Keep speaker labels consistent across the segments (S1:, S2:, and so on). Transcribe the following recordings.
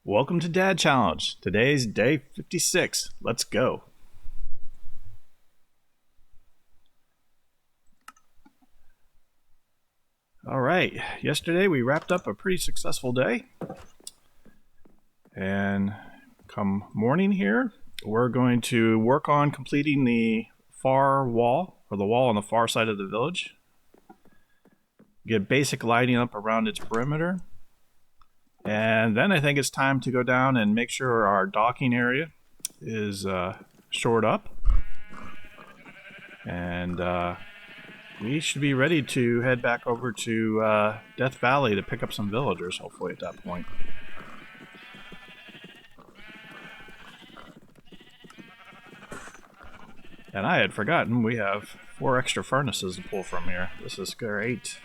S1: Welcome to Dad Challenge. Today's day 56. Let's go. All right. Yesterday we wrapped up a pretty successful day. And come morning here, we're going to work on completing the far wall, or the wall on the far side of the village. Get basic lighting up around its perimeter. And then I think it's time to go down and make sure our docking area is shored up. And we should be ready to head back over to Death Valley to pick up some villagers, hopefully, at that point. And I had forgotten we have 4 extra furnaces to pull from here. This is great.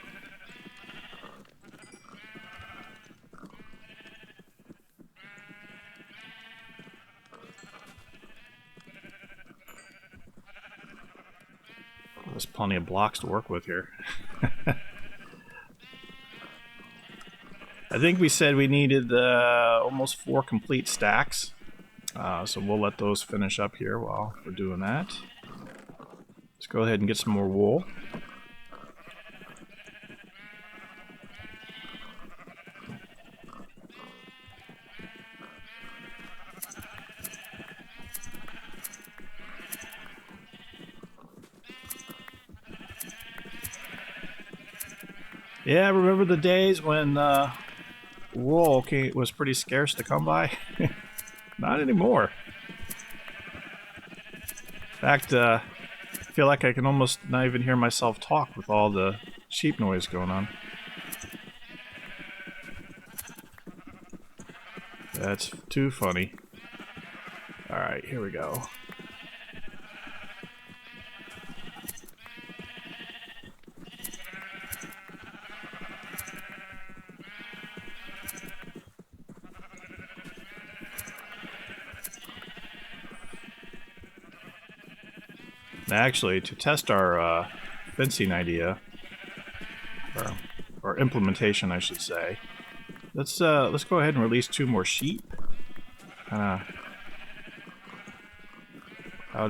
S1: There's plenty of blocks to work with here. I think we said we needed almost 4 complete stacks. So we'll let those finish up here while we're doing that. Let's go ahead and get some more wool. Yeah, I remember the days when wool was pretty scarce to come by. Not anymore. In fact, I feel like I can almost not even hear myself talk with all the sheep noise going on. That's too funny. Alright, here we go. Actually, to test our fencing idea, or implementation, I should say, let's go ahead and release 2 more sheep, out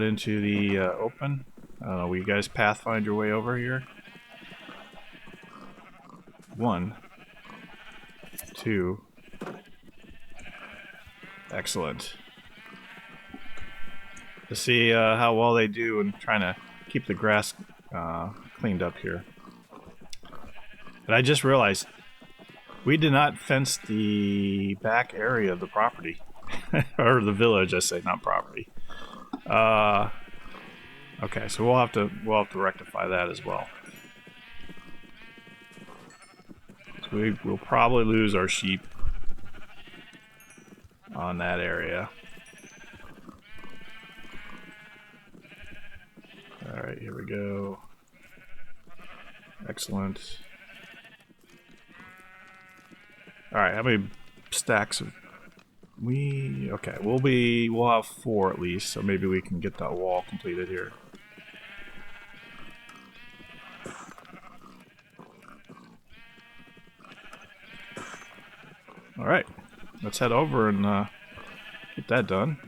S1: into the open. I don't know. Will you guys pathfind your way over here? 1, 2. Excellent. To see how well they do in trying to keep the grass cleaned up here. But I just realized we did not fence the back area of the property. Or the village, I say, not property. Okay, so we'll have to rectify that as well. So we'll probably lose our sheep on that area. Alright, here we go. Excellent. Alright, how many stacks of okay, we'll have 4 at least, so maybe we can get that wall completed here. Alright, let's head over and get that done.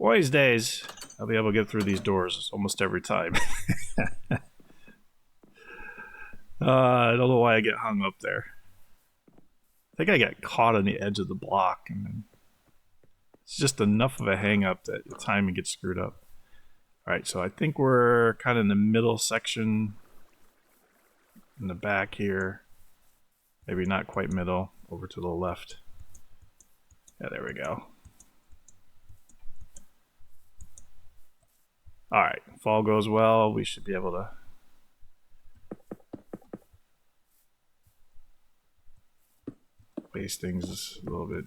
S1: One of these days, I'll be able to get through these doors almost every time. I don't know why I get hung up there. I think I got caught on the edge of the block, and then it's just enough of a hang up that the timing gets screwed up. Alright, so I think we're kind of in the middle section in the back here. Maybe not quite middle, over to the left. Yeah, there we go. Alright, if all goes well, we should be able to base things a little bit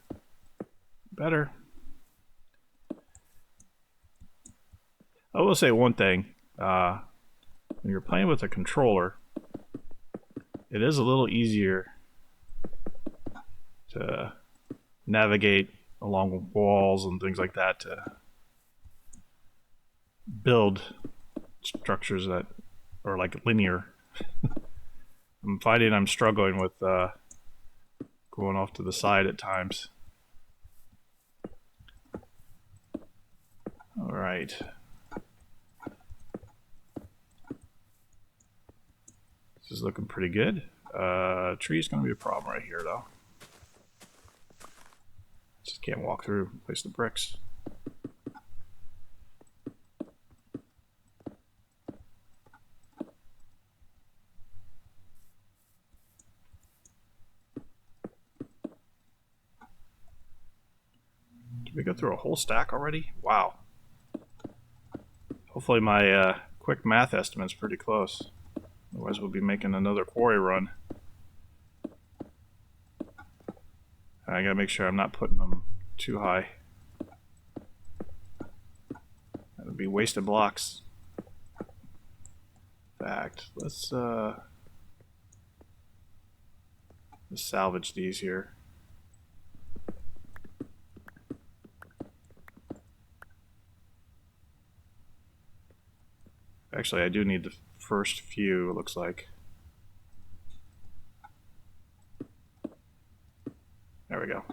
S1: better. I will say one thing. When you're playing with a controller, it is a little easier to navigate along walls and things like that to build structures that are like linear. I'm finding I'm struggling with going off to the side at times. All right. This is looking pretty good. Tree's gonna be a problem right here though. Just can't walk through, place the bricks. Did we go through a whole stack already? Wow. Hopefully my quick math estimate's pretty close. Otherwise we'll be making another quarry run. I gotta make sure I'm not putting them too high. That'll be wasted blocks. In fact, let's salvage these here. Actually, I do need the first few, it looks like. There we go.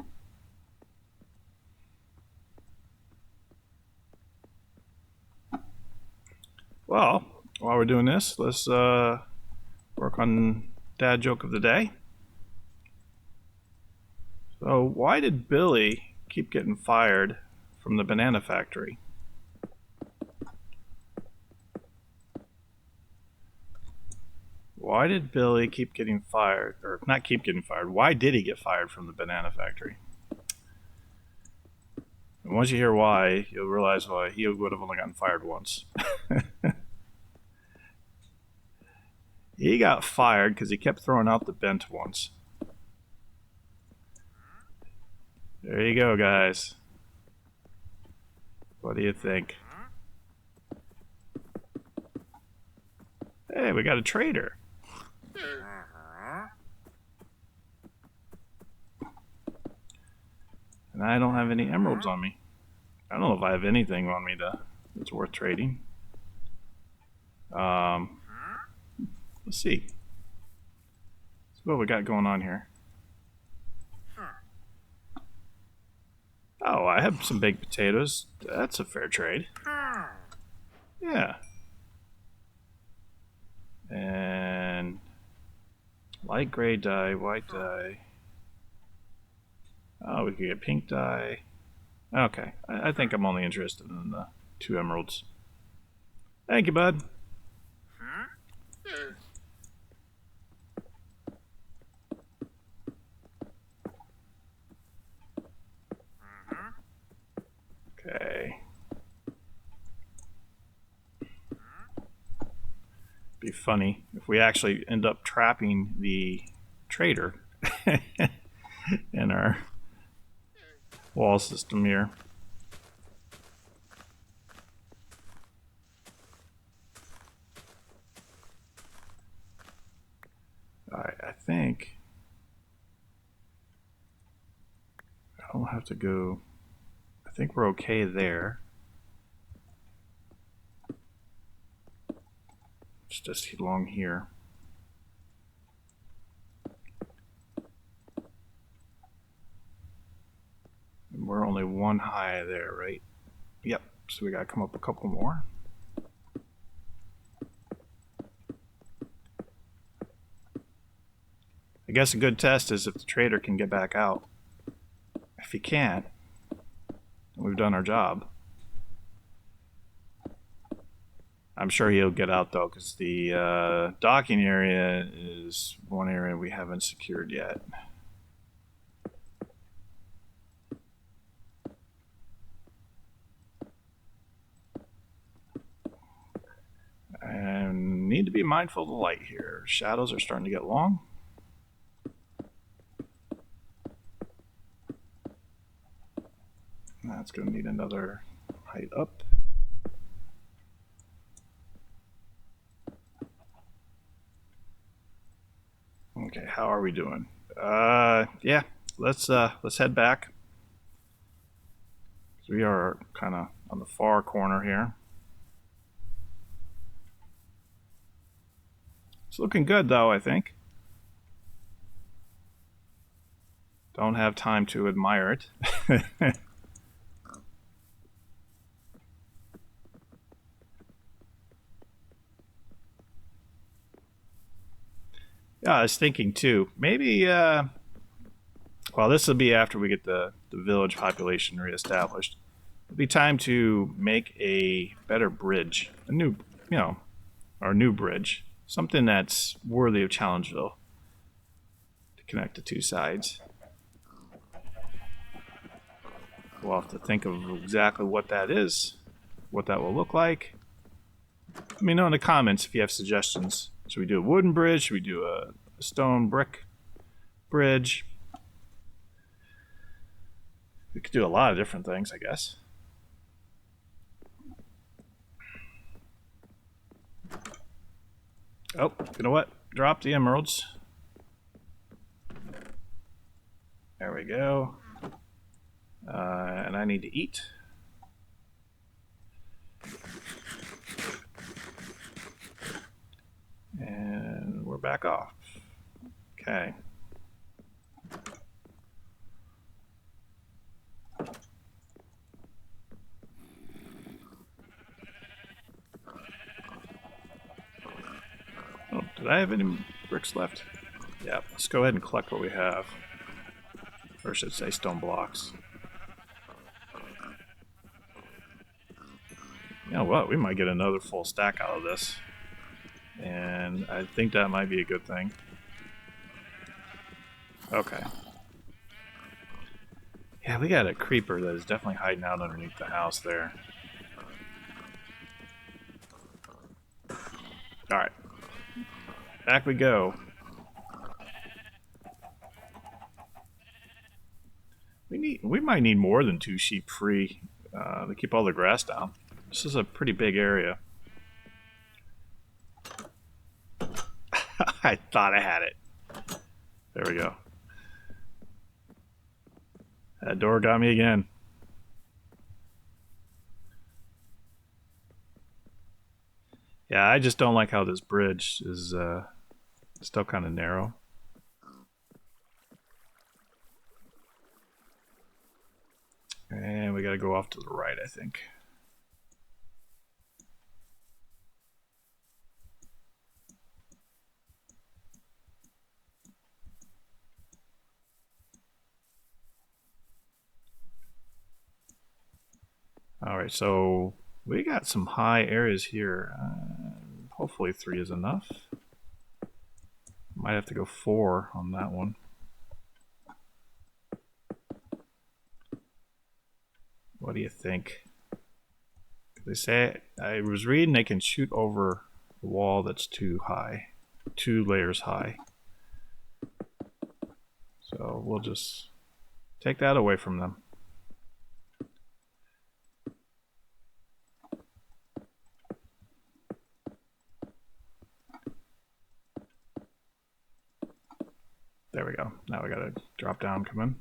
S1: Well, while we're doing this, let's work on dad joke of the day. So, why did Billy keep getting fired from the banana factory? Why did Billy keep getting fired? Or not keep getting fired. Why did he get fired from the banana factory? And once you hear why, you'll realize why he would have only gotten fired once. He got fired because he kept throwing out the bent ones. There you go, guys. What do you think? Hey, we got a trader. And I don't have any emeralds on me. I don't know if I have anything on me that's worth trading. Let's see. Let's see what we got going on here. Oh, I have some baked potatoes. That's a fair trade. Yeah. And light gray dye, white dye. Oh, we could get pink dye. Okay, I think I'm only interested in the 2 emeralds. Thank you, bud. Okay. Be funny if we actually end up trapping the trader in our wall system here. Alright, I think I don't have to go. I think we're okay there. It's just along here. And we're only 1 high there, right? Yep, so we gotta come up a couple more. I guess a good test is if the trader can get back out. If he can't, then we've done our job. I'm sure he'll get out though, because the docking area is one area we haven't secured yet. And need to be mindful of the light here. Shadows are starting to get long. That's going to need another height up. Okay, how are we doing? Yeah, let's head back. We are kind of on the far corner here. It's looking good though, I think. Don't have time to admire it. Yeah, I was thinking too. Maybe, well, this will be after we get the village population reestablished. It'll be time to make a better bridge. A new, our new bridge. Something that's worthy of Challengeville to connect the two sides. We'll have to think of exactly what that is, what that will look like. Let me know in the comments if you have suggestions. Should we do a wooden bridge? Should we do a stone brick bridge? We could do a lot of different things, I guess. Oh, you know what? Drop the emeralds. There we go. And I need to eat. And we're back off. Okay. Oh, did I have any bricks left? Yeah, let's go ahead and collect what we have. Or I should say stone blocks. You know what? We might get another full stack out of this. And I think that might be a good thing. Okay. Yeah, we got a creeper that is definitely hiding out underneath the house there. Alright. Back we go. We might need more than 2 sheep free to keep all the grass down. This is a pretty big area. I thought I had it. There we go. That door got me again. Yeah, I just don't like how this bridge is still kind of narrow. And we gotta go off to the right, I think. Alright, so we got some high areas here. Hopefully 3 is enough. Might have to go 4 on that one. What do you think? They say, I was reading they can shoot over a wall that's too high, 2 layers high. So we'll just take that away from them. There we go. Now we gotta drop down, come in.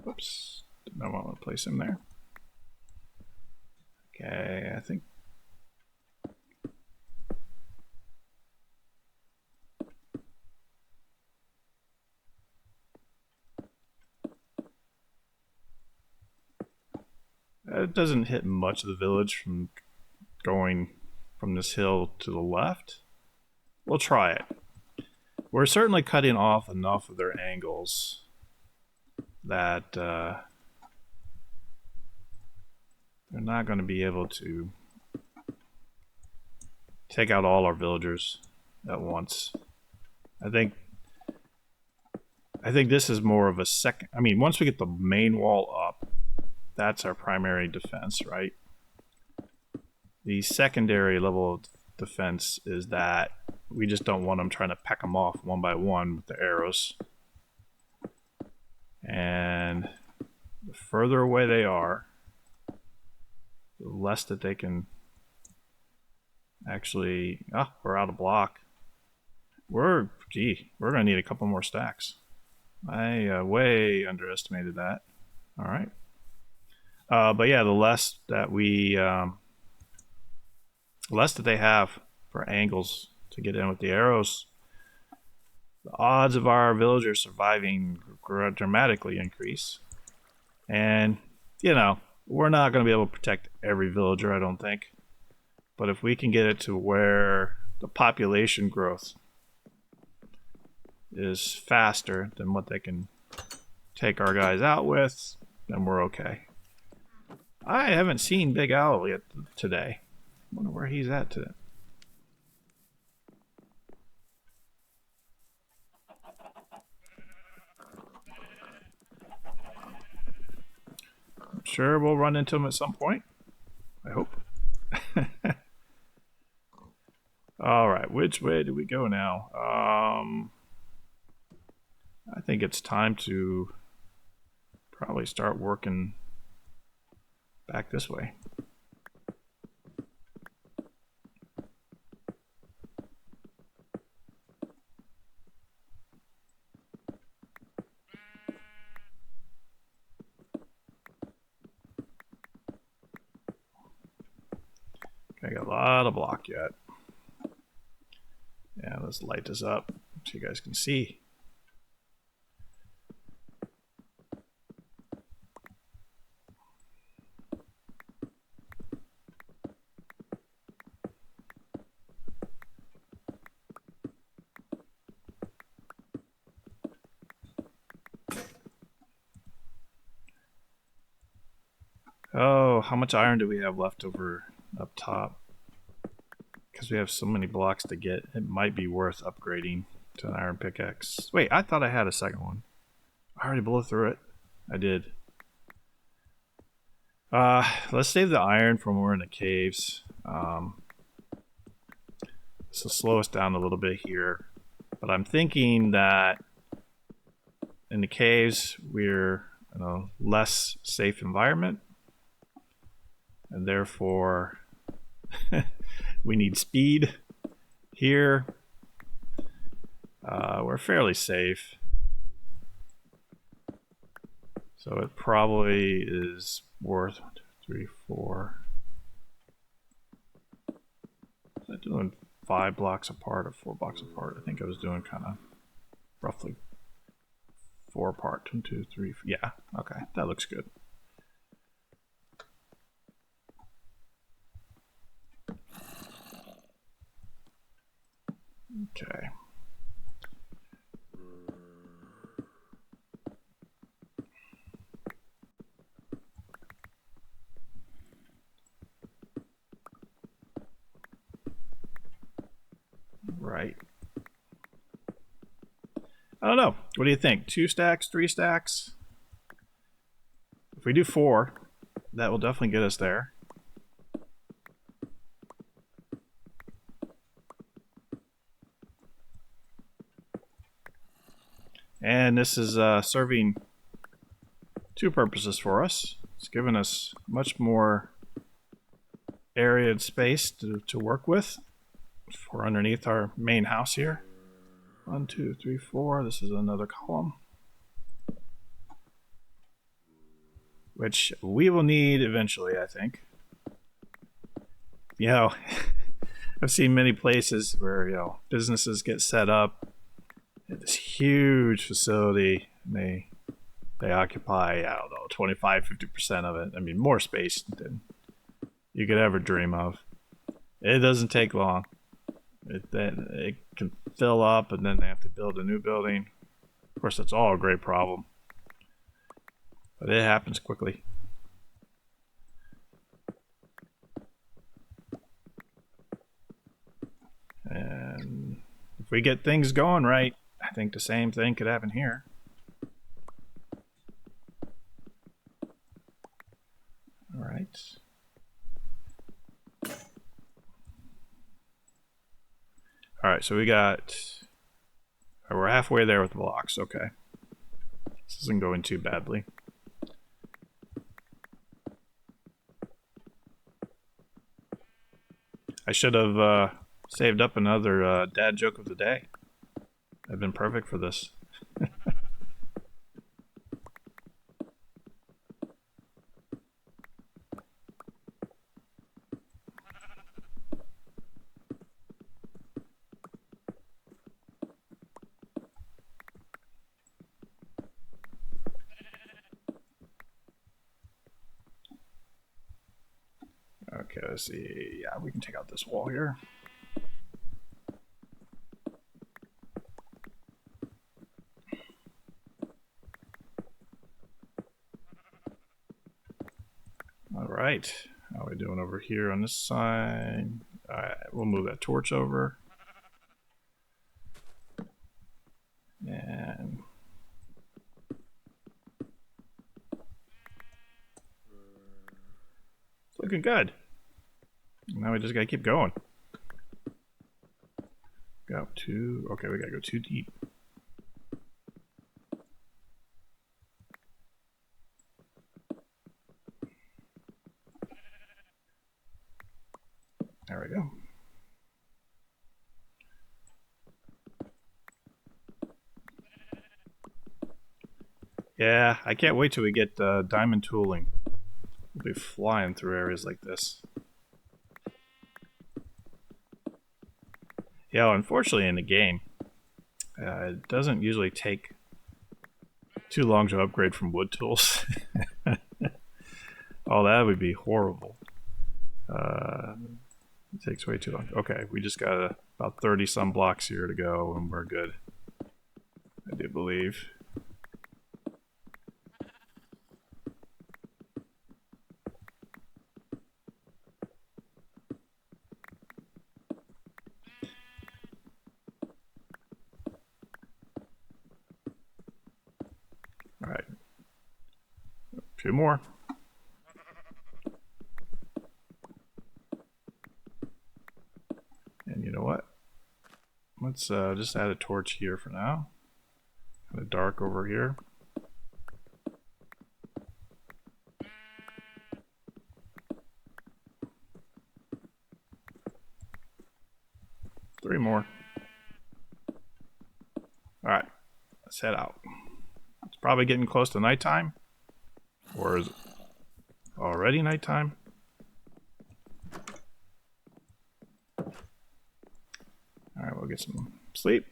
S1: Whoops. Didn't want to place him there. Okay, I think. It doesn't hit much of the village from going from this hill to the left. We'll try it. We're certainly cutting off enough of their angles that they're not going to be able to take out all our villagers at once. I think this is more of a second. I mean, once we get the main wall up, that's our primary defense, right? The secondary level of defense is that we just don't want them trying to peck them off one by one with the arrows. And the further away they are, the less that they can Actually, we're out of block. We're gonna need a couple more stacks. I way underestimated that. All right. But yeah, the less that they have for angles to get in with the arrows, the odds of our villagers surviving dramatically increase. And, we're not going to be able to protect every villager, I don't think. But if we can get it to where the population growth is faster than what they can take our guys out with, then we're okay. I haven't seen Big Owl yet today. I wonder where he's at today. I'm sure we'll run into him at some point. I hope. All right, which way do we go now? I think it's time to probably start working back this way. Okay, got a lot of block yet. Yeah, let's light this up so you guys can see. Oh, how much iron do we have left over up top? Because we have so many blocks to get, it might be worth upgrading to an iron pickaxe. Wait, I thought I had a second one. I already blew through it. I did. Let's save the iron from when we're in the caves. This will slow us down a little bit here. But I'm thinking that in the caves, we're in a less safe environment. And therefore, we need speed. Here, we're fairly safe. So it probably is worth 1, 2, 3, 4. Was I doing 5 blocks apart or 4 blocks apart? I think I was doing kind of roughly 4 apart. 1, 2, 3. Yeah, okay, that looks good. Okay. Right. I don't know. What do you think? 2 stacks, 3 stacks? If we do 4, that will definitely get us there. And this is serving 2 purposes for us. It's giving us much more area and space to work with for underneath our main house here. 1, 2, 3, 4. This is another column, which we will need eventually, I think. I've seen many places where businesses get set up at this huge facility, and they occupy, I don't know, 25-50% of it. I mean, more space than you could ever dream of. It doesn't take long. It can fill up, and then they have to build a new building. Of course, that's all a great problem, but it happens quickly. And if we get things going right, I think the same thing could happen here. All right. All right, so we're halfway there with the blocks. Okay. This isn't going too badly. I should have saved up another dad joke of the day. I've been perfect for this. Okay, let's see. Yeah, we can take out this wall here. All right. How are we doing over here on this side? All right, we'll move that torch over. And it's looking good. Now we just gotta keep going. Go two. Okay, we gotta go too deep. There we go. Yeah, I can't wait till we get diamond tooling. We'll be flying through areas like this. Yeah, unfortunately in the game, it doesn't usually take too long to upgrade from wood tools. Oh, that would be horrible. It takes way too long. Okay, we just got about 30 some blocks here to go and we're good. I do believe. All right. Two more. And you know what? Let's just add a torch here for now. Kind of dark over here. Three more. All right, let's head out. It's probably getting close to nighttime. Or is it already nighttime? Alright, we'll get some sleep.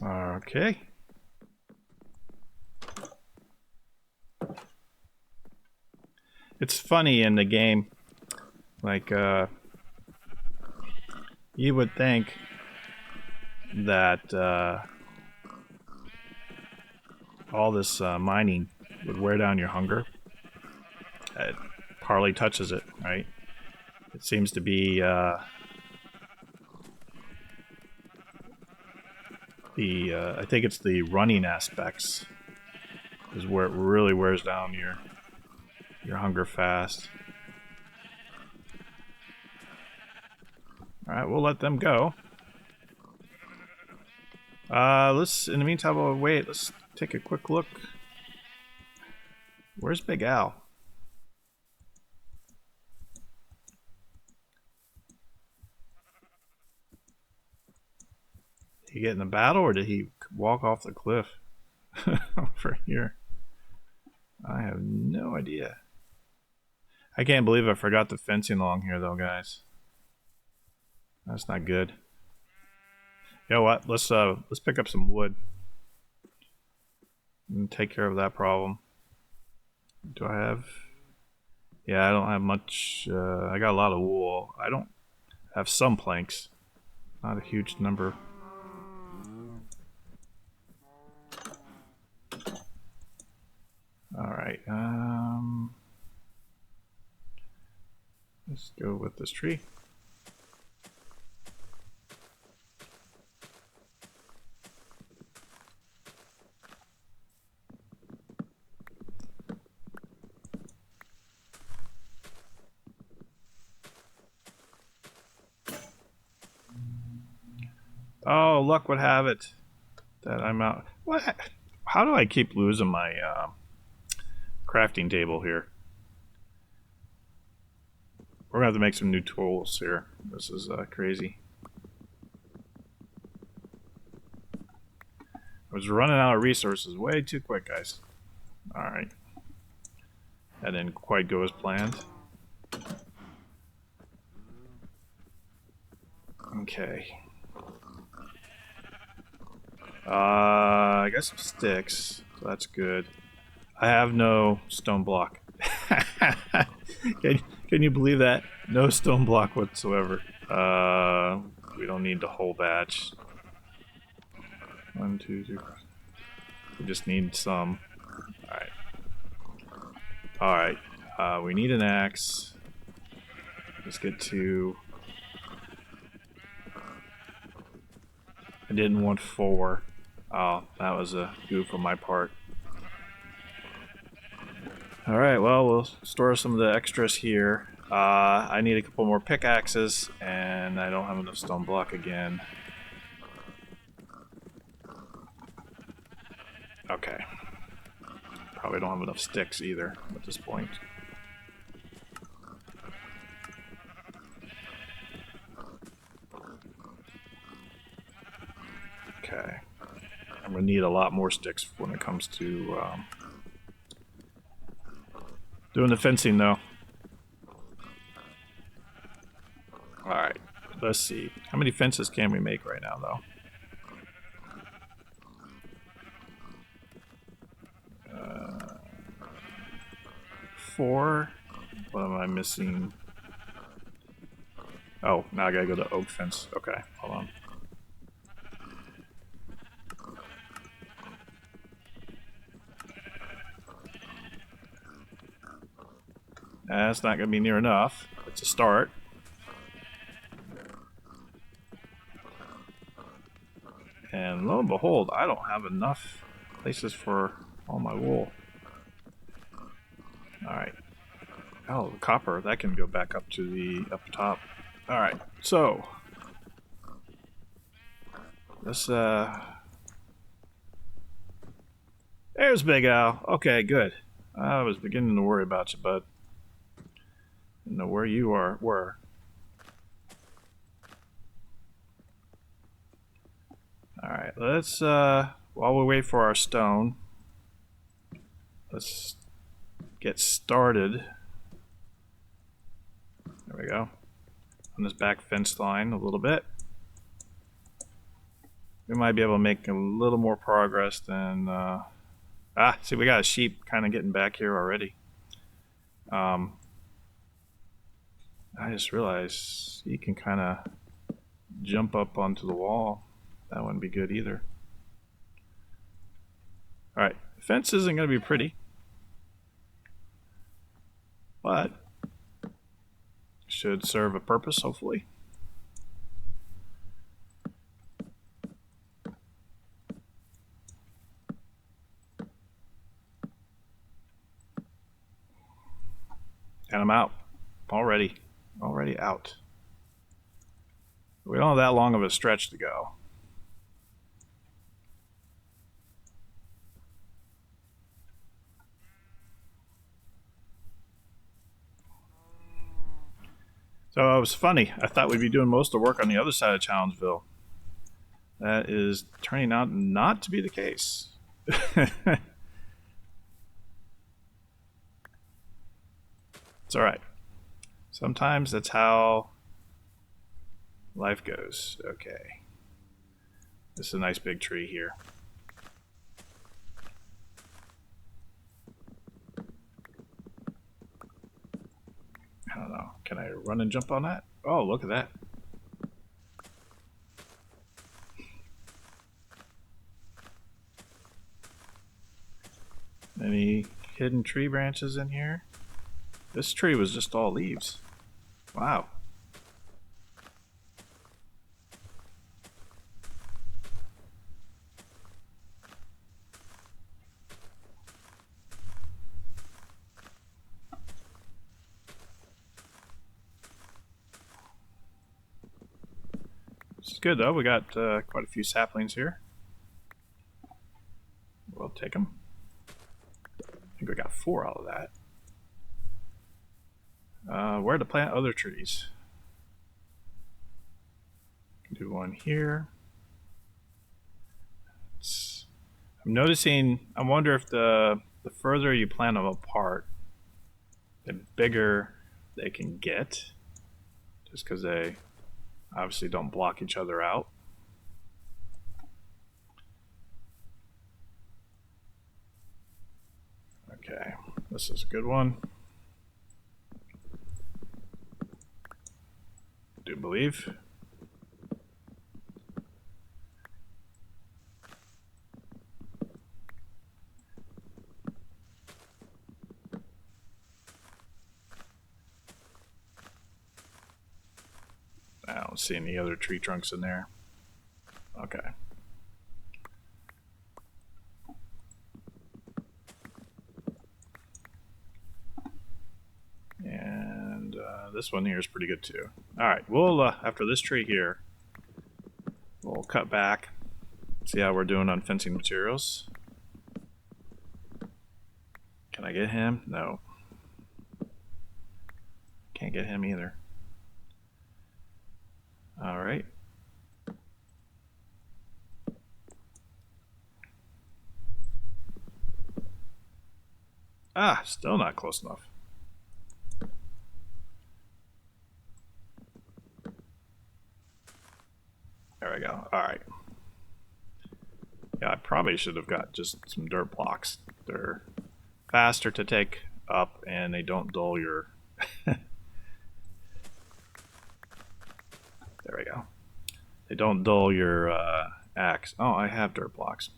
S1: Okay. It's funny in the game, like, you would think that all this mining would wear down your hunger. It hardly touches it, right? It seems to be I think it's the running aspects is where it really wears down your hunger fast. All right, we'll let them go. Let's in the meantime, while we wait, let's take a quick look. Where's Big Al? Did he get in the battle or did he walk off the cliff over here? I have no idea. I can't believe I forgot the fencing along here though, guys. That's not good. You know what? Let's pick up some wood and take care of that problem. Do I have? Yeah, I don't have much. I got a lot of wool. I don't have some planks. Not a huge number. All right. Let's go with this tree. Oh, luck would have it that I'm out. What? How do I keep losing my crafting table here? We're gonna have to make some new tools here. This is crazy. I was running out of resources way too quick, guys. Alright. That didn't quite go as planned. Okay. I got some sticks, so that's good. I have no stone block. Can you believe that? No stone block whatsoever. We don't need the whole batch. 1, 2, 3. We just need some. Alright. Alright. We need an axe. Let's get to... I didn't want 4. Oh, that was a goof on my part. Alright, well, we'll store some of the extras here. I need a couple more pickaxes, and I don't have enough stone block again. Okay. Probably don't have enough sticks either at this point. Okay. I'm gonna need a lot more sticks when it comes to doing the fencing, though. Alright, let's see. How many fences can we make right now, though? 4. What am I missing? Oh, now I gotta go to oak fence. Okay, hold on. That's not gonna be near enough. It's a start. And lo and behold, I don't have enough places for all my wool. Alright. Oh, the copper, that can go back up to the up top. Alright, so let's there's Big Al. Okay, good. I was beginning to worry about you, bud. Didn't know where you were. Alright, let's while we wait for our stone, let's get started. There we go. On this back fence line a little bit. We might be able to make a little more progress than see, we got a sheep kind of getting back here already. I just realized he can kind of jump up onto the wall. That wouldn't be good either. Alright, the fence isn't going to be pretty, but should serve a purpose, hopefully. And I'm out. Already out. We don't have that long of a stretch to go. So it was funny. I thought we'd be doing most of the work on the other side of Challengeville. That is turning out not to be the case. It's alright. Sometimes that's how life goes. Okay. This is a nice big tree here. I don't know. Can I run and jump on that? Oh, look at that. Any hidden tree branches in here? This tree was just all leaves. Wow. This is good though. We got quite a few saplings here. We'll take them. I think we got 4 out of that. where to plant other trees. Do one here. I'm noticing, I wonder if the further you plant them apart, the bigger they can get, just because they obviously don't block each other out. Okay, this is a good one. I do believe. I don't see any other tree trunks in there. Okay. And this one here is pretty good too. Alright, we'll, after this tree here, we'll cut back, see how we're doing on fencing materials. Can I get him? No. Can't get him either. Alright. Ah, still not close enough. There we go. Alright. Yeah, I probably should have got just some dirt blocks. They're faster to take up and they don't dull your... There we go. They don't dull your axe. Oh, I have dirt blocks.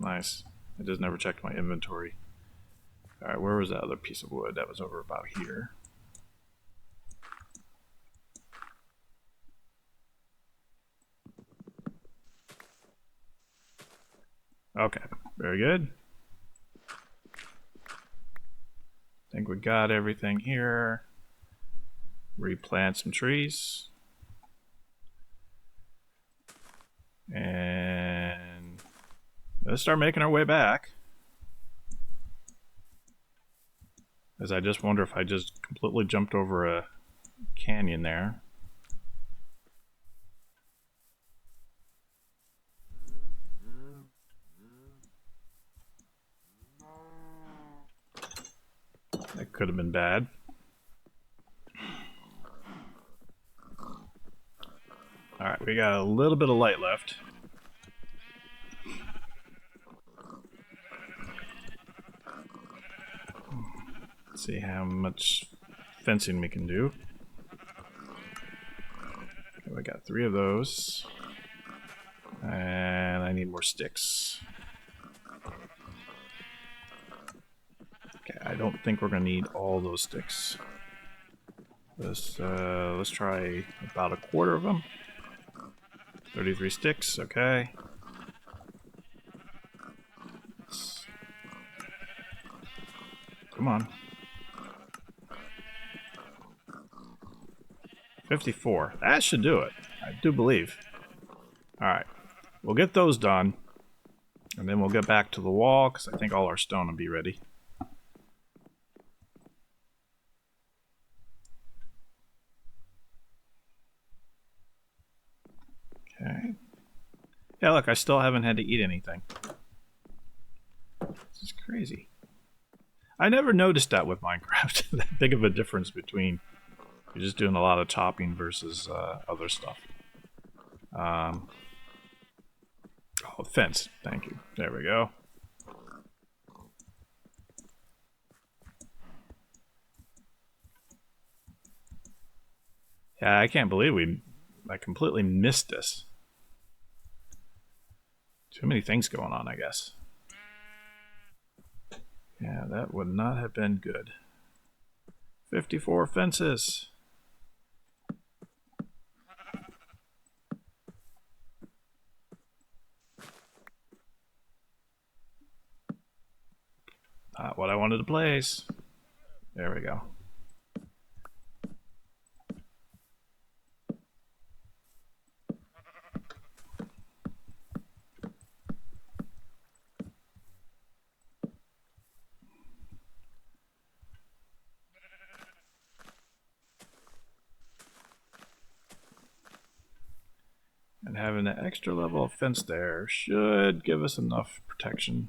S1: Nice. I just never checked my inventory. Alright, where was that other piece of wood? That was over about here. Okay, very good. I think we got everything here. Replant some trees. And let's start making our way back. As I just wonder if I just completely jumped over a canyon there. That could have been bad. Alright, we got a little bit of light left. Let's see how much fencing we can do. Okay, we got 3 of those. And I need more sticks. Okay, I don't think we're gonna need all those sticks. Let's try about a quarter of them. 33 sticks, okay. Come on. 54. That should do it. I do believe. Alright. We'll get those done. And then we'll get back to the wall, because I think all our stone will be ready. Okay. Yeah, look, I still haven't had to eat anything. This is crazy. I never noticed that with Minecraft. That big of a difference between you're just doing a lot of chopping versus other stuff. Oh, fence. Thank you. There we go. Yeah, I can't believe I completely missed this. Too many things going on, I guess. Yeah, that would not have been good. 54 fences. Not what I wanted to place. There we go. And having an extra level of fence there should give us enough protection.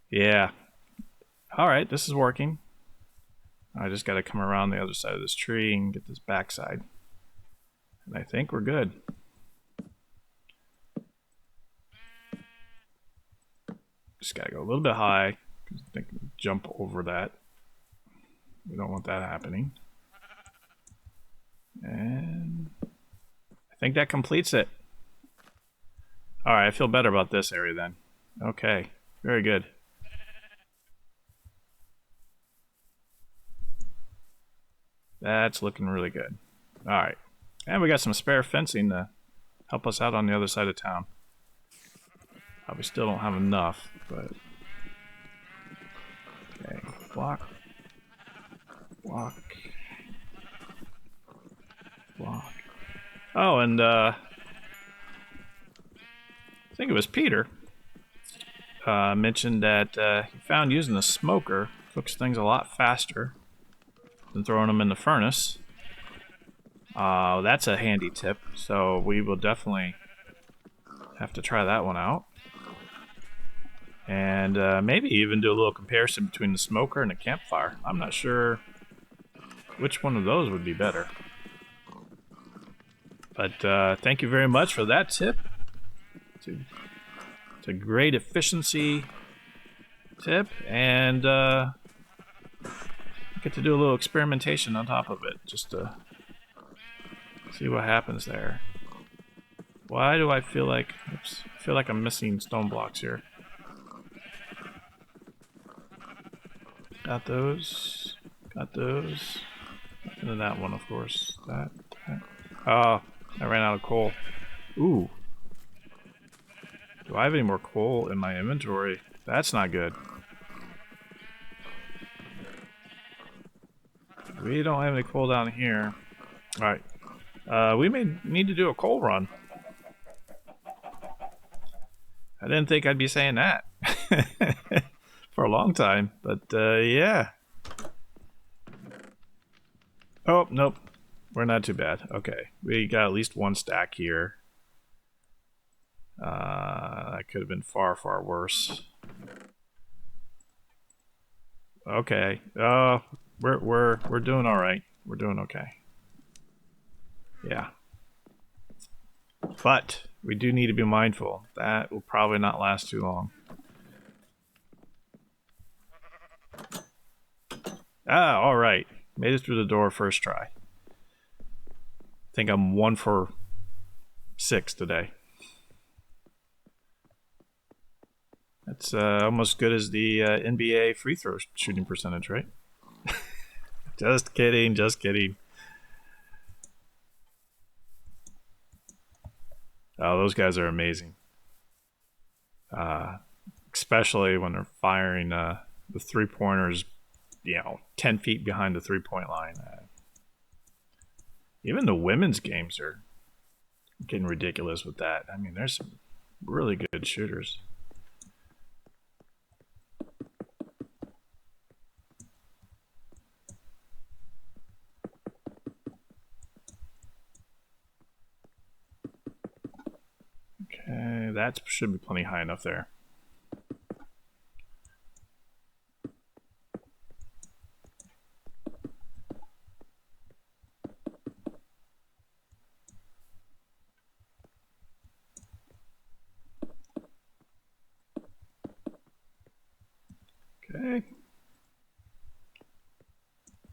S1: Yeah. Alright, this is working. I just gotta come around the other side of this tree and get this backside. And I think we're good. Just gotta go a little bit high, because I think we jump over that. We don't want that happening. And I think that completes it. Alright, I feel better about this area then. Okay, very good. That's looking really good. Alright, and we got some spare fencing to help us out on the other side of town. We still don't have enough, but... Okay, block. Block. Block. Oh, and I think it was Peter mentioned that he found using the smoker cooks things a lot faster than throwing them in the furnace. That's a handy tip, so we will definitely have to try that one out. And maybe even do a little comparison between the smoker and the campfire. I'm not sure which one of those would be better. But thank you very much for that tip. It's a great efficiency tip, and I get to do a little experimentation on top of it, just to see what happens there. Why do I feel like... Oops, I feel like I'm missing stone blocks here. Got those. Got those. And then that one, of course. That. Oh, I ran out of coal. Ooh. Do I have any more coal in my inventory? That's not good. We don't have any coal down here. Alright. We may need to do a coal run. I didn't think I'd be saying that. For a long time, but yeah. Oh, nope. We're not too bad. Okay. We got at least one stack here. That could have been far, far worse. Okay. We're doing all right. We're doing okay. Yeah. But we do need to be mindful. That will probably not last too long. Ah, all right. Made it through the door first try. I think I'm 1 for 6 today. That's almost good as the NBA free throw shooting percentage, right? Just kidding, just kidding. Oh, those guys are amazing. Especially when they're firing the three-pointers, 10 feet behind the three-point line. Even the women's games are getting ridiculous with that. I mean, there's some really good shooters. Okay, that should be plenty high enough there. Okay.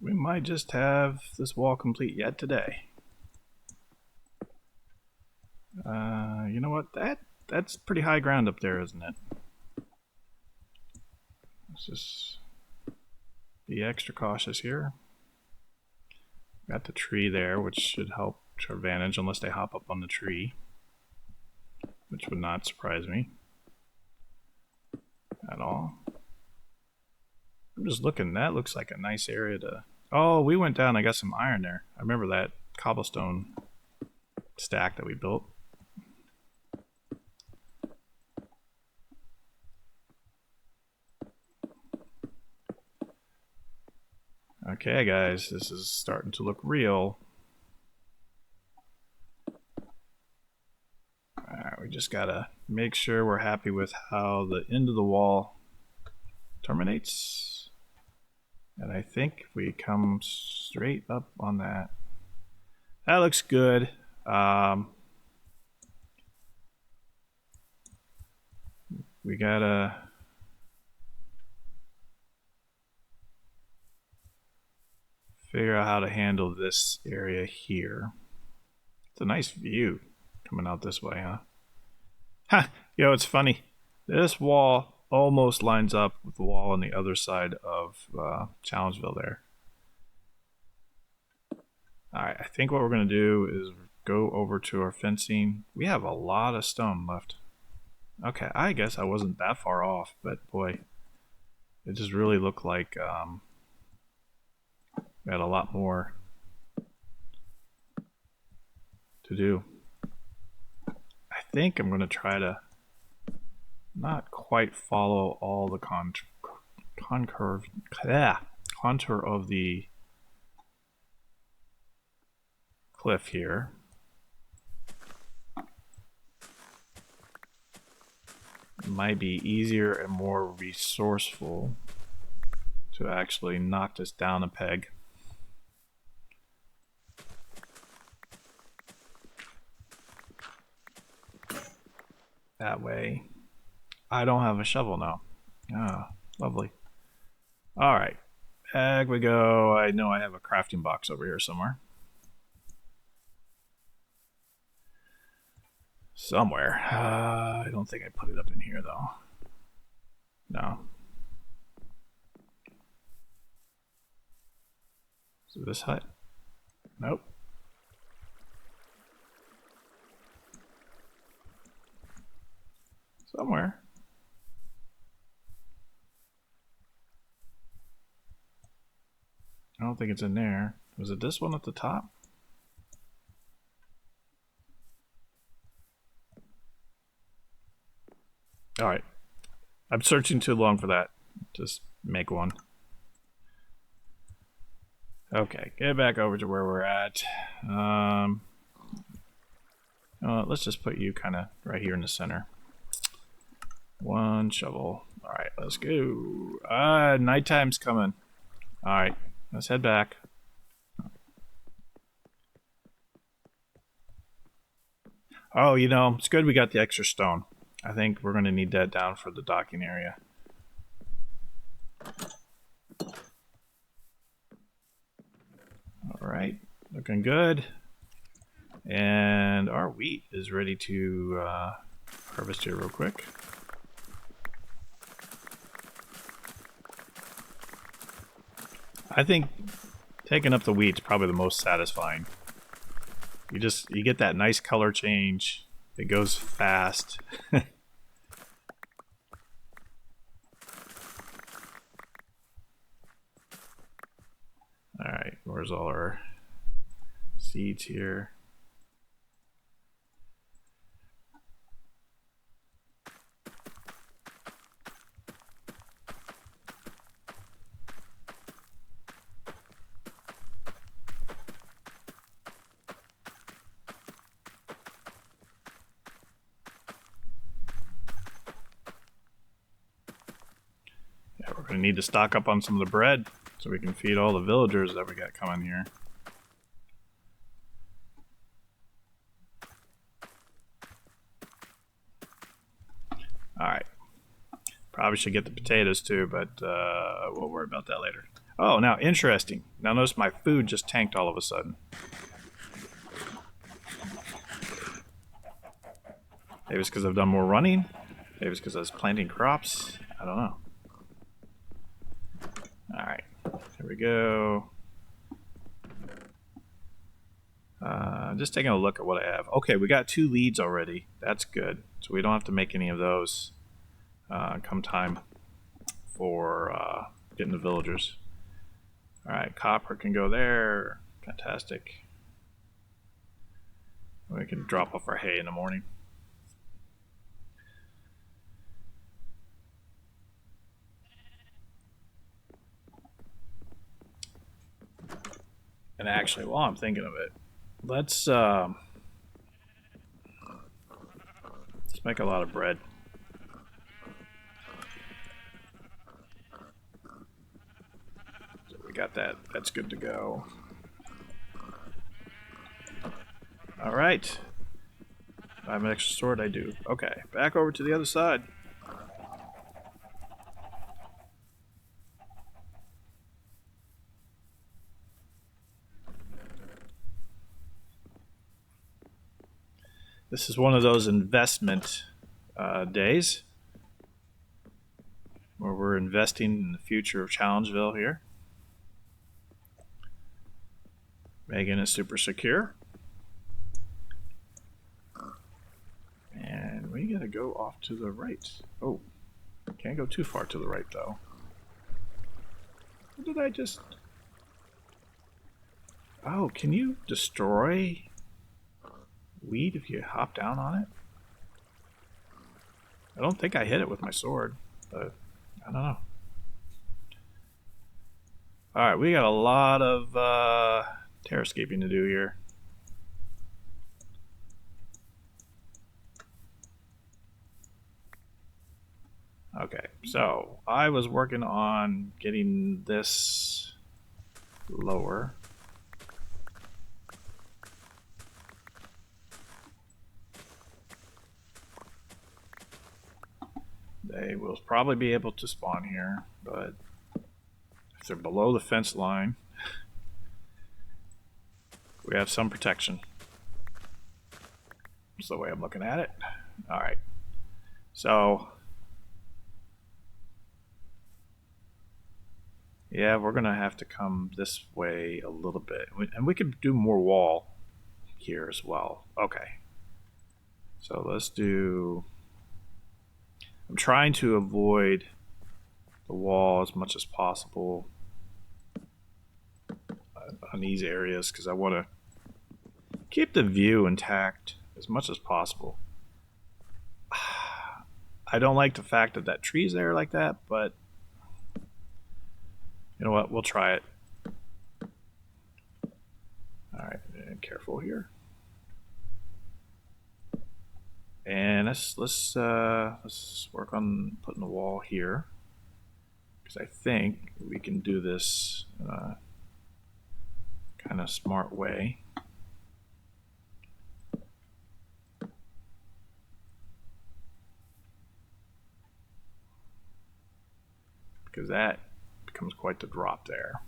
S1: We might just have this wall complete yet today. You know what? That's pretty high ground up there, isn't it? Let's just be extra cautious here. Got the tree there, which should help to our advantage, unless they hop up on the tree, which would not surprise me at all. I'm just looking. That looks like a nice area to... Oh, we went down. I got some iron there. I remember that cobblestone stack that we built. Okay, guys, this is starting to look real. we just gotta make sure we're happy with how the end of the wall terminates. And I think if we come straight up on that, that looks good. We gotta figure out how to handle this area here. It's a nice view coming out this way, huh? Ha! Yo, it's funny. This wall almost lines up with the wall on the other side of Challengeville there. Alright, I think what we're going to do is go over to our fencing. We have a lot of stone left. Okay, I guess I wasn't that far off, but boy, it just really looked like we had a lot more to do. I think I'm going to try to not quite follow all the contour of the cliff here. It might be easier and more resourceful to actually knock this down a peg. That way, I don't have a shovel now. Ah, lovely. Alright, back we go. I know I have a crafting box over here somewhere. I don't think I put it up in here though. No. So this hut? Nope. Somewhere. I don't think it's in there. Was it this one at the top? Alright. I'm searching too long for that. Just make one. Okay, get back over to where we're at. Let's just put you kind of right here in the center. One shovel. Alright, let's go. Nighttime's coming. Alright, let's head back. Oh, you know, it's good we got the extra stone. I think we're going to need that down for the docking area. Alright, looking good. And our wheat is ready to harvest here real quick. I think taking up the wheat's probably the most satisfying. You get that nice color change. It goes fast. Alright, where's all our seeds here? Yeah, we're going to need to stock up on some of the bread so we can feed all the villagers that we got coming here. Alright. Probably should get the potatoes too, but we'll worry about that later. Oh, now interesting. Now notice my food just tanked all of a sudden. Maybe it's because I've done more running. Maybe it's because I was planting crops. I don't know. Alright, here we go. Just taking a look at what I have. Okay, we got 2 leads already. That's good. So we don't have to make any of those come time for getting the villagers. Alright, copper can go there. Fantastic. We can drop off our hay in the morning. And actually, while I'm thinking of it, let's make a lot of bread. So we got that. That's good to go. Alright. I have an extra sword, I do. Okay, back over to the other side. This is one of those investment days where we're investing in the future of Challengeville here. Making it super secure. And we gotta go off to the right. Oh, can't go too far to the right though. What did I just... Oh, can you destroy weed if you hop down on it? I don't think I hit it with my sword, but I don't know. Alright, we got a lot of terrascaping to do here. Okay, so I was working on getting this lower. They will probably be able to spawn here, but if they're below the fence line, we have some protection. That's the way I'm looking at it. Alright, so yeah, we're gonna have to come this way a little bit, and we could do more wall here as well. Okay, so let's do... I'm trying to avoid the wall as much as possible on these areas because I want to keep the view intact as much as possible. I don't like the fact that that tree's there like that, but you know what? We'll try it. Alright, and careful here. And let's work on putting the wall here, because I think we can do this in a kind of smart way. Because that becomes quite the drop there.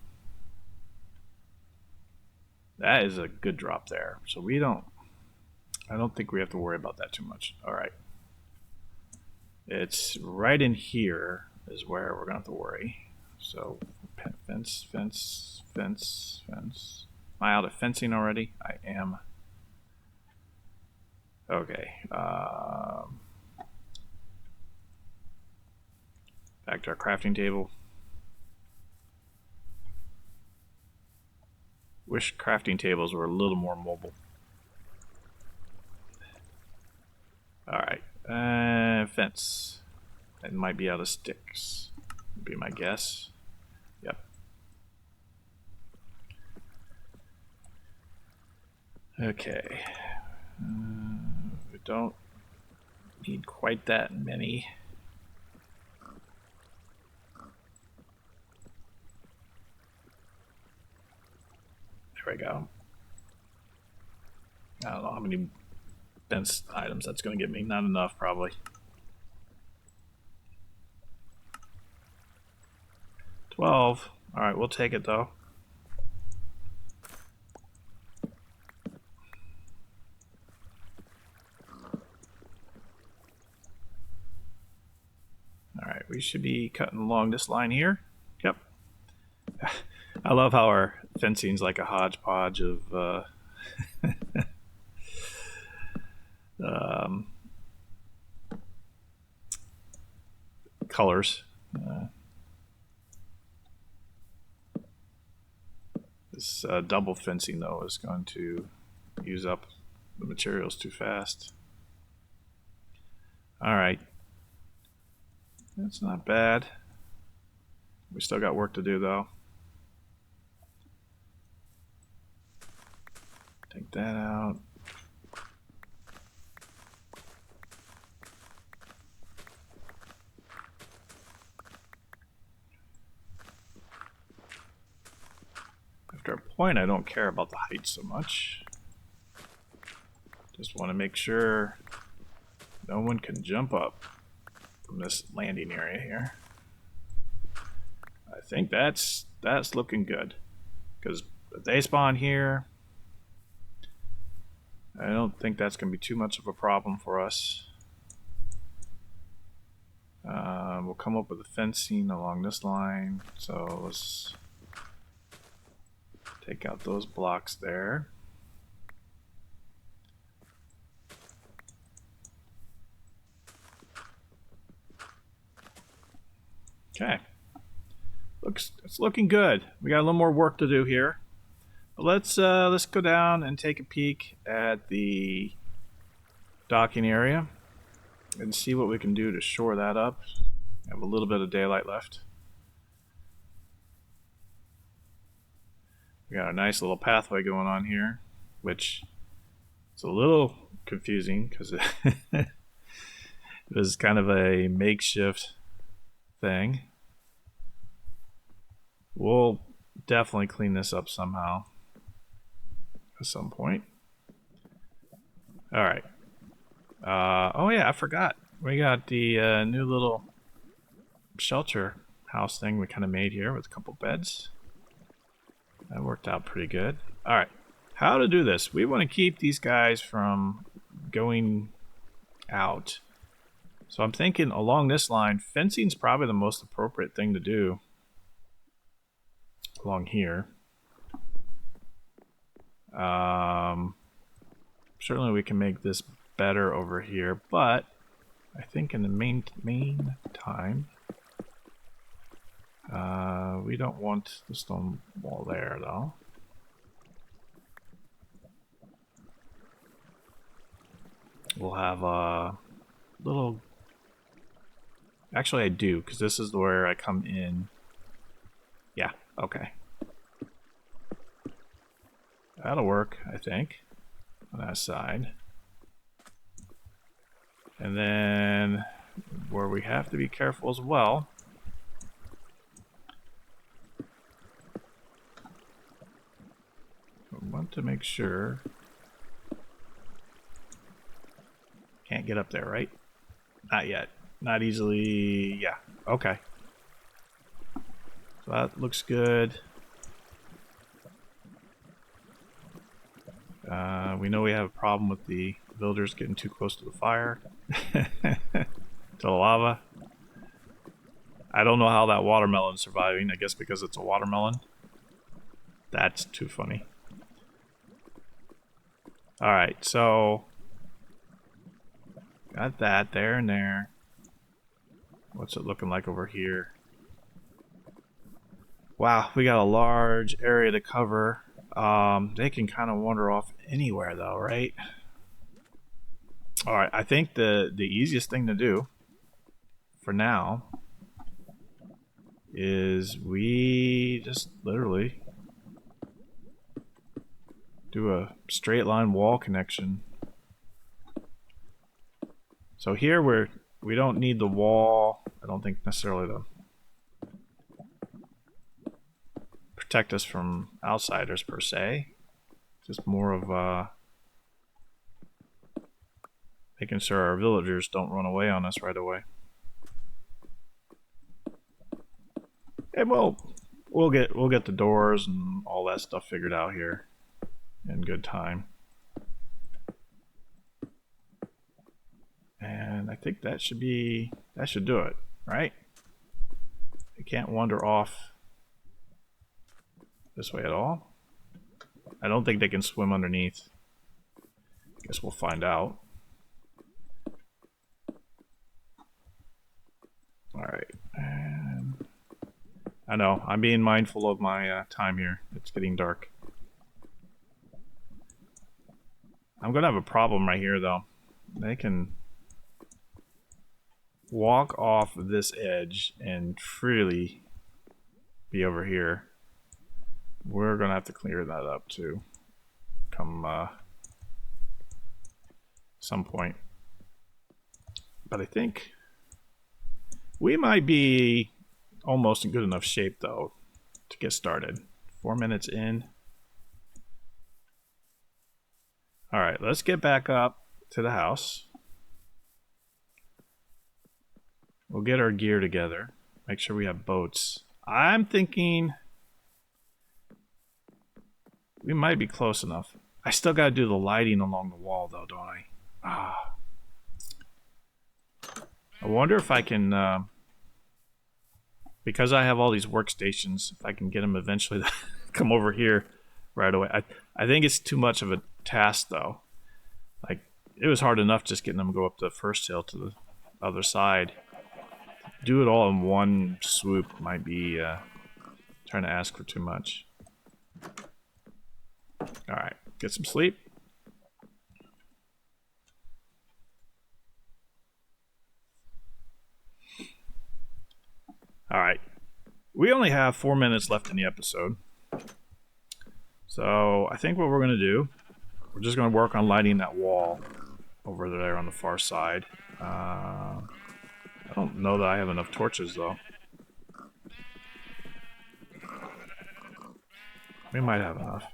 S1: That is a good drop there. So I don't think we have to worry about that too much. All right. It's right in here is where we're going to have to worry. So fence, fence, fence, fence. Am I out of fencing already? I am. Okay. Back to our crafting table. Wish crafting tables were a little more mobile. Alright, fence. It might be out of sticks, would be my guess. Yep. Okay. We don't need quite that many. There we go. I don't know how many dense items that's going to get me. Not enough, probably. 12. Alright, we'll take it, though. Alright, we should be cutting along this line here. Yep. I love how our fencing's like a hodgepodge of... colors. This double fencing though is going to use up the materials too fast. Alright, that's not bad. We still got work to do though. Take that out. After a point, I don't care about the height so much. Just want to make sure no one can jump up from this landing area here. I think that's looking good. Because if they spawn here, I don't think that's going to be too much of a problem for us. We'll come up with a fencing along this line. So let's take out those blocks there. Okay. It's looking good. We got a little more work to do here. But let's go down and take a peek at the docking area and see what we can do to shore that up. We have a little bit of daylight left. We got a nice little pathway going on here, which is a little confusing because it was kind of a makeshift thing. We'll definitely clean this up somehow at some point. All right. Oh yeah, I forgot. We got the new little shelter house thing we kind of made here with a couple beds. That worked out pretty good. All right. How to do this? We want to keep these guys from going out. So I'm thinking along this line, fencing's probably the most appropriate thing to do along here. Certainly we can make this better over here, but I think in the meantime, we don't want the stone wall there though. We'll have a little... Actually I do, because this is where I come in. Yeah, okay. That'll work, I think, on that side. And then where we have to be careful as well, I want to make sure. Can't get up there, right? Not yet. Not easily. Yeah, okay. So that looks good. We know we have a problem with the villagers getting too close to the fire. To the lava. I don't know how that watermelon's surviving. I guess because it's a watermelon. That's too funny. Alright, so got that there and there. What's it looking like over here? Wow, we got a large area to cover. They can kind of wander off anywhere though, right? Alright, I think the easiest thing to do for now is we just literally do a straight line wall connection. So here we don't need the wall, I don't think necessarily to protect us from outsiders per se. Just more of making sure our villagers don't run away on us right away. And we'll get the doors and all that stuff figured out here in good time. And I think that should do it, right? They can't wander off this way at all. I don't think they can swim underneath. Guess we'll find out. Alright, and I know, I'm being mindful of my time here. It's getting dark. I'm gonna have a problem right here though. They can walk off this edge and freely be over here. We're gonna have to clear that up too. Come some point. But I think we might be almost in good enough shape though to get started. 4 minutes in. All right, let's get back up to the house. We'll get our gear together. Make sure we have boats. I'm thinking we might be close enough. I still got to do the lighting along the wall, though, don't I? Ah. I wonder if I can, because I have all these workstations, if I can get them eventually to come over here right away. I think it's too much of a task, though. Like, it was hard enough just getting them to go up the first hill to the other side. Do it all in one swoop might be trying to ask for too much. Alright, get some sleep. Alright, we only have 4 minutes left in the episode. So I think what we're going to do, we're just going to work on lighting that wall over there on the far side. I don't know that I have enough torches, though. We might have enough.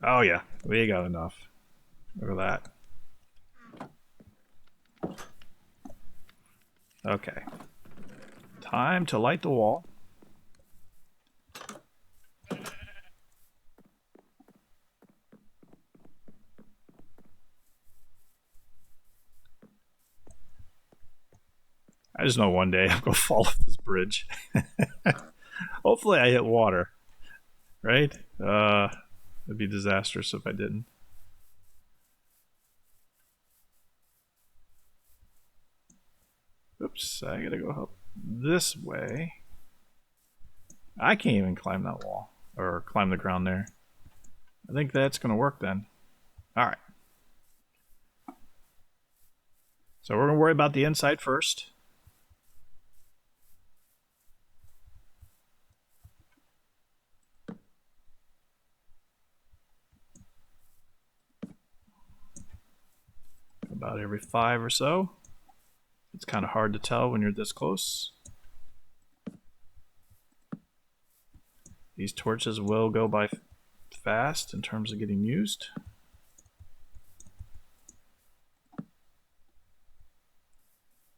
S1: Oh yeah, we got enough. Look at that. Okay. Time to light the wall. I just know one day I'm going to fall off this bridge. Hopefully I hit water. Right? It'd be disastrous if I didn't. Oops, I gotta go up this way. I can't even climb that wall. Or climb the ground there. I think that's gonna work then. Alright. So we're gonna worry about the inside first. About every 5 or so. It's kind of hard to tell when you're this close. These torches will go by fast in terms of getting used.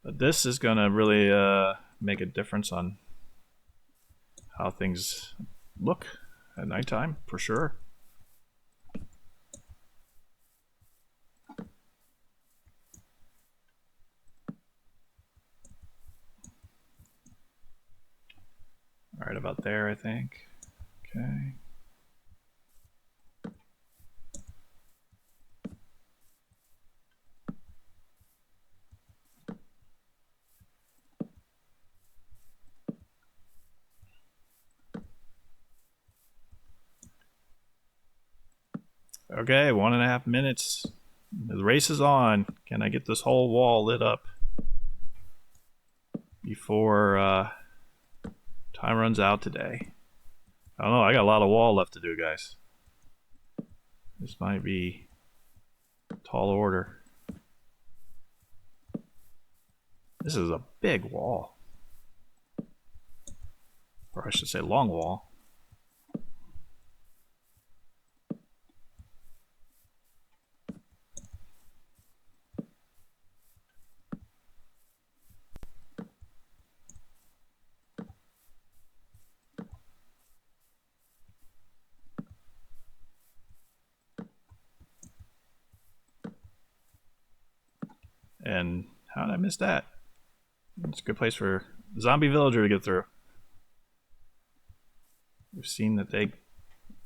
S1: But this is going to really make a difference on how things look at nighttime, for sure. Right about there, I think. Okay. Okay, 1.5 minutes. The race is on. Can I get this whole wall lit up before time runs out today? I don't know. I got a lot of wall left to do, guys. This might be tall order. This is a big wall. Or I should say long wall. And how did I miss that? It's a good place for a zombie villager to get through. We've seen that they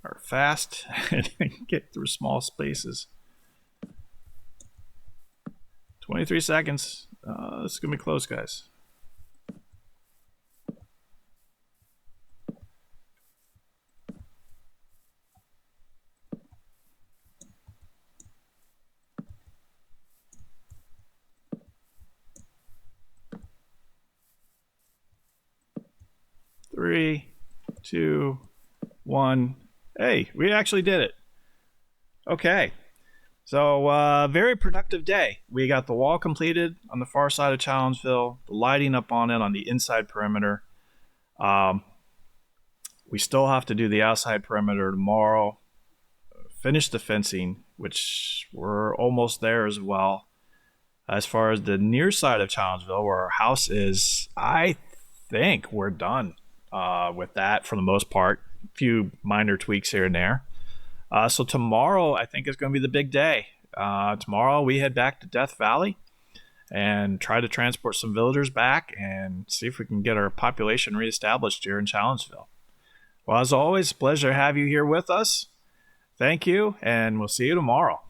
S1: are fast and get through small spaces. 23 seconds. This is going to be close, guys. Three, 2, 1. Hey, we actually did it. Okay. So, very productive day. We got the wall completed on the far side of Challengeville, the lighting up on it on the inside perimeter. We still have to do the outside perimeter tomorrow, finish the fencing, which we're almost there as well. As far as the near side of Challengeville, where our house is, I think we're done with that for the most part. A few minor tweaks here and there. So tomorrow, I think, is going to be the big day. Tomorrow, we head back to Death Valley and try to transport some villagers back and see if we can get our population reestablished here in Challengeville. Well, as always, pleasure to have you here with us. Thank you, and we'll see you tomorrow.